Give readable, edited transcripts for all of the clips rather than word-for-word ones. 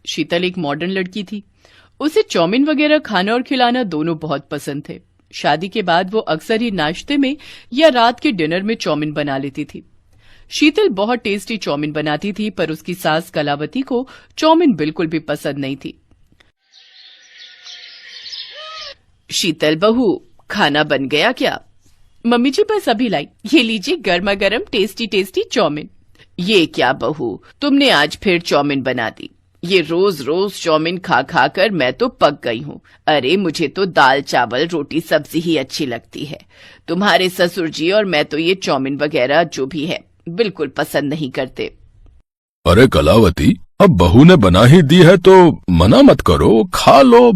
शीतल एक मॉडर्न लड़की थी। उसे चाउमीन वगैरह खाना और खिलाना दोनों बहुत पसंद थे। शादी के बाद वो अक्सर ही नाश्ते में या रात के डिनर में चाउमीन बना लेती थी। शीतल बहुत टेस्टी चाउमीन बनाती थी, पर उसकी सास कलावती को चाउमीन बिल्कुल भी पसंद नहीं थी। शीतल बहू, खाना बन गया क्या? मम्मी जी बस अभी लाई। ये लीजिए गर्मा गर्म टेस्टी टेस्टी चाउमीन। ये क्या बहू, तुमने आज फिर चाउमीन बना दी। ये रोज रोज चाउमीन खा खा कर मैं तो पक गई हूँ। अरे मुझे तो दाल चावल रोटी सब्जी ही अच्छी लगती है। तुम्हारे ससुर जी और मैं तो ये चाउमीन वगैरह जो भी है बिल्कुल पसंद नहीं करते। अरे कलावती, अब बहू ने बना ही दी है तो मना मत करो, खा लो।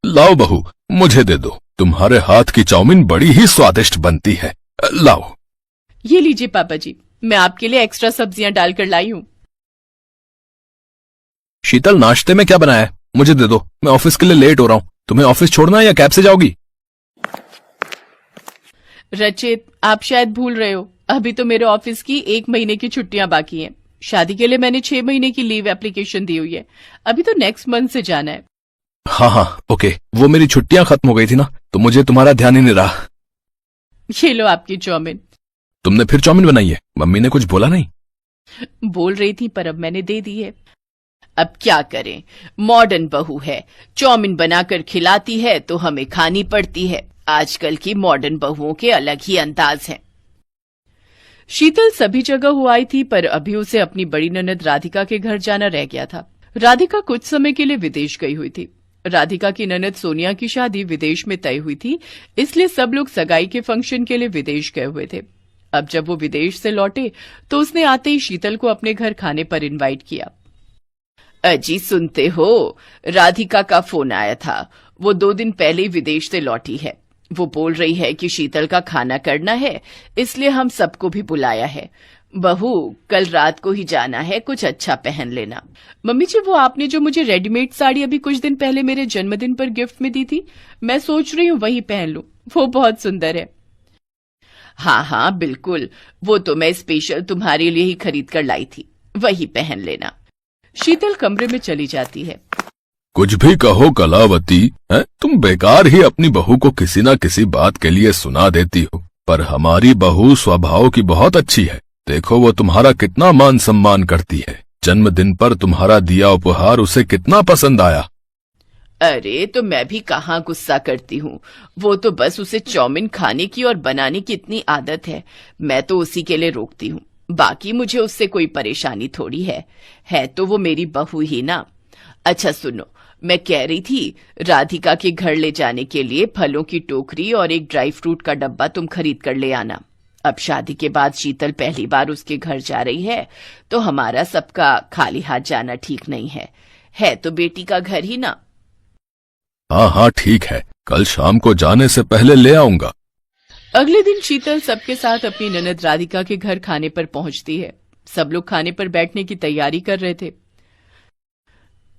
लाओ बहू, मुझे दे दो। तुम्हारे हाथ की चाउमीन बड़ी ही स्वादिष्ट बनती है। लाओ। ये लीजिए पापा जी, मैं आपके लिए एक्स्ट्रा सब्जियां डालकर लाई हूँ। शीतल, नाश्ते में क्या बनाया है? मुझे दे दो, मैं ऑफिस के लिए लेट हो रहा हूँ। तुम्हें ऑफिस छोड़ना है या कैब से जाओगी? रचित, आप शायद भूल रहे हो, अभी तो मेरे ऑफिस की 1 महीने की छुट्टियां बाकी हैं। शादी के लिए मैंने 6 महीने की लीव एप्लीकेशन दी हुई है। अभी तो नेक्स्ट मंथ से जाना है। हाँ, ओके। वो मेरी छुट्टियां खत्म हो गई थी ना, तो मुझे तुम्हारा ध्यान ही नहीं रहा। ये लो आपकी चाउमीन। तुमने फिर चाउमीन बनाई है? मम्मी ने कुछ बोला नहीं? बोल रही थी, पर अब मैंने दे दी है। अब क्या करें, मॉडर्न बहू है, चाउमीन बनाकर खिलाती है तो हमें खानी पड़ती है। आजकल की मॉडर्न बहुओं के अलग ही अंदाज हैं। शीतल सभी जगह हो आई थी, पर अभी उसे अपनी बड़ी ननद राधिका के घर जाना रह गया था। राधिका कुछ समय के लिए विदेश गई हुई थी। राधिका की ननद सोनिया की शादी विदेश में तय हुई थी, इसलिए सब लोग सगाई के फंक्शन के लिए विदेश गए हुए थे। अब जब वो विदेश से लौटे तो उसने आते ही शीतल को अपने घर खाने पर इनवाइट किया। अजी सुनते हो, राधिका का फोन आया था। वो 2 दिन पहले ही विदेश से लौटी है। वो बोल रही है कि शीतल का खाना करना है, इसलिए हम सबको भी बुलाया है। बहू, कल रात को ही जाना है, कुछ अच्छा पहन लेना। मम्मी जी, वो आपने जो मुझे रेडीमेड साड़ी अभी कुछ दिन पहले मेरे जन्मदिन पर गिफ्ट में दी थी, मैं सोच रही हूँ वही पहन लूं। वो बहुत सुंदर है। हाँ बिल्कुल, वो तो मैं स्पेशल तुम्हारे लिए ही खरीद कर लाई थी, वही पहन लेना। शीतल कमरे में चली जाती है। कुछ भी कहो कलावती, है? तुम बेकार ही अपनी बहू को किसी न किसी बात के लिए सुना देती हो। पर हमारी बहू स्वभाव की बहुत अच्छी है। देखो वो तुम्हारा कितना मान सम्मान करती है। जन्मदिन पर तुम्हारा दिया उपहार उसे कितना पसंद आया। अरे तो मैं भी कहाँ गुस्सा करती हूँ। वो तो बस उसे चाउमीन खाने की और बनाने की इतनी आदत है, मैं तो उसी के लिए रोकती हूँ। बाकी मुझे उससे कोई परेशानी थोड़ी है तो वो मेरी बहू ही ना। अच्छा सुनो, मैं कह रही थी राधिका के घर ले जाने के लिए फलों की टोकरी और एक ड्राई फ्रूट का डब्बा तुम खरीद कर ले आना। अब शादी के बाद शीतल पहली बार उसके घर जा रही है, तो हमारा सबका खाली हाथ जाना ठीक नहीं है तो बेटी का घर ही ना। हाँ ठीक है, कल शाम को जाने से पहले ले आऊंगा। अगले दिन शीतल सबके साथ अपनी ननद राधिका के घर खाने पर पहुंचती है। सब लोग खाने पर बैठने की तैयारी कर रहे थे।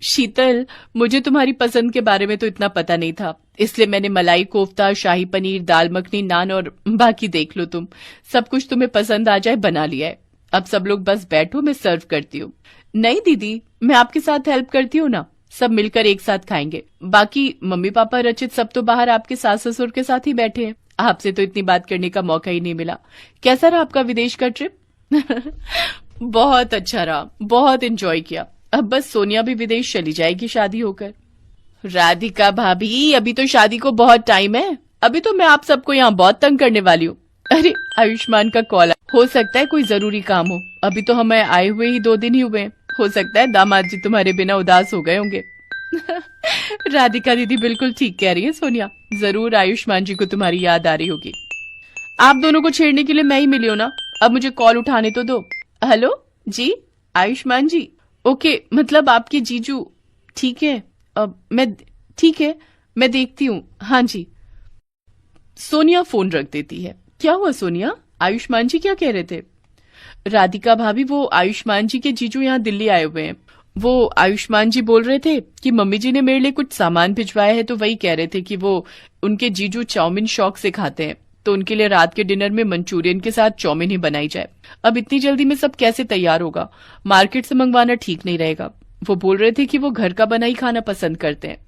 शीतल, मुझे तुम्हारी पसंद के बारे में तो इतना पता नहीं था, इसलिए मैंने मलाई कोफ्ता, शाही पनीर, दाल मखनी, नान और बाकी देख लो तुम, सब कुछ तुम्हें पसंद आ जाए बना लिया है। अब सब लोग बस बैठो, मैं सर्व करती हूँ। नहीं दीदी, मैं आपके साथ हेल्प करती हूँ ना, सब मिलकर एक साथ खाएंगे। बाकी मम्मी पापा रचित सब तो बाहर आपके सास ससुर के साथ ही बैठे हैं, आपसे तो इतनी बात करने का मौका ही नहीं मिला। कैसा रहा आपका विदेश का ट्रिप? बहुत अच्छा रहा, बहुत एंजॉय किया। अब बस सोनिया भी विदेश चली जाएगी शादी होकर। राधिका भाभी, अभी तो शादी को बहुत टाइम है, अभी तो मैं आप सबको यहाँ बहुत तंग करने वाली हूँ। अरे आयुष्मान का कॉल, हो सकता है कोई जरूरी काम हो। अभी तो हमें आए हुए ही 2 दिन ही हुए हैं, हो सकता है दामाद जी तुम्हारे बिना उदास हो गए होंगे। राधिका दीदी बिल्कुल ठीक कह रही है सोनिया, जरूर आयुष्मान जी को तुम्हारी याद आ रही होगी। आप दोनों को छेड़ने के लिए मैं ही मिली हूँ ना, अब मुझे कॉल उठाने तो दो। हेलो जी, आयुष्मान जी। ओके, मतलब आपके जीजू ठीक है? ठीक है, मैं देखती हूँ। हाँ जी। सोनिया फोन रख देती है। क्या हुआ सोनिया, आयुष्मान जी क्या कह रहे थे? राधिका भाभी, वो आयुष्मान जी के जीजू यहाँ दिल्ली आए हुए हैं। वो आयुष्मान जी बोल रहे थे कि मम्मी जी ने मेरे लिए कुछ सामान भिजवाया है, तो वही कह रहे थे कि वो उनके जीजू चाउमीन शौक से खाते हैं, तो उनके लिए रात के डिनर में मंचूरियन के साथ चाउमीन ही बनाई जाए। अब इतनी जल्दी में सब कैसे तैयार होगा, मार्केट से मंगवाना ठीक नहीं रहेगा। वो बोल रहे थे कि वो घर का बना ही खाना पसंद करते हैं।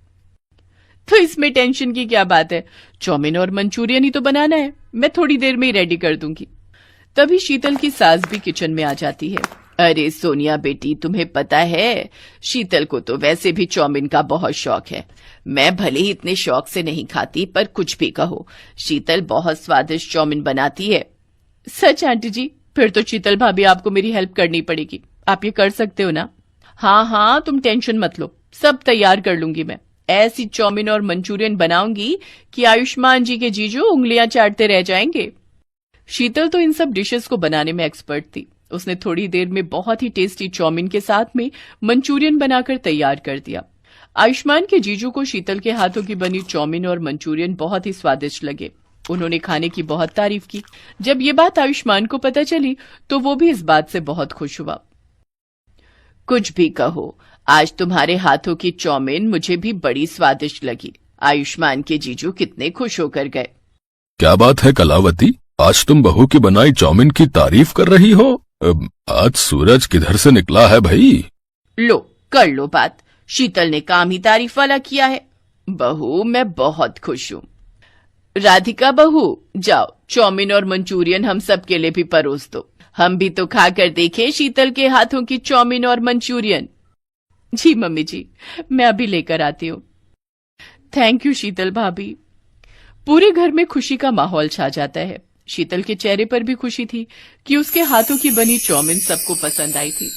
तो इसमें टेंशन की क्या बात है, चाउमीन और मंचूरियन ही तो बनाना है, मैं थोड़ी देर में ही रेडी कर दूंगी। तभी शीतल की सास भी किचन में आ जाती है। अरे सोनिया बेटी, तुम्हें पता है शीतल को तो वैसे भी चाउमीन का बहुत शौक है। मैं भले ही इतने शौक से नहीं खाती, पर कुछ भी कहो, शीतल बहुत स्वादिष्ट चाउमीन बनाती है। सच आंटी जी? फिर तो शीतल भाभी आपको मेरी हेल्प करनी पड़ेगी, आप ये कर सकते हो ना? हाँ हाँ, तुम टेंशन मत लो, सब तैयार कर लूंगी मैं। ऐसी चाउमीन और मंचूरियन बनाऊंगी कि आयुष्मान जी के जीजू उंगलियां चाटते रह जाएंगे। शीतल तो इन सब डिशेस को बनाने में एक्सपर्ट थी। उसने थोड़ी देर में बहुत ही टेस्टी चाउमीन के साथ में मंचूरियन बनाकर तैयार कर दिया। आयुष्मान के जीजू को शीतल के हाथों की बनी चाउमीन और मंचूरियन बहुत ही स्वादिष्ट लगे। उन्होंने खाने की बहुत तारीफ की। जब ये बात आयुष्मान को पता चली तो वो भी इस बात से बहुत खुश हुआ। कुछ भी कहो, आज तुम्हारे हाथों की चाउमीन मुझे भी बड़ी स्वादिष्ट लगी। आयुष्मान के जीजू कितने खुश होकर गए। क्या बात है कलावती, आज तुम बहू की बनाई चाउमीन की तारीफ कर रही हो? आज सूरज किधर से निकला है भाई? लो कर लो बात, शीतल ने काम ही तारीफ वाला किया है। बहू मैं बहुत खुश हूँ। राधिका बहू, जाओ चाउमीन और मंचूरियन हम सब के लिए भी परोस दो, हम भी तो खाकर देखें शीतल के हाथों की चाउमीन और मंचूरियन। जी मम्मी जी, मैं अभी लेकर आती हूँ। थैंक यू शीतल भाभी। पूरे घर में खुशी का माहौल छा जाता है। शीतल के चेहरे पर भी खुशी थी कि उसके हाथों की बनी चाउमीन सबको पसंद आई थी।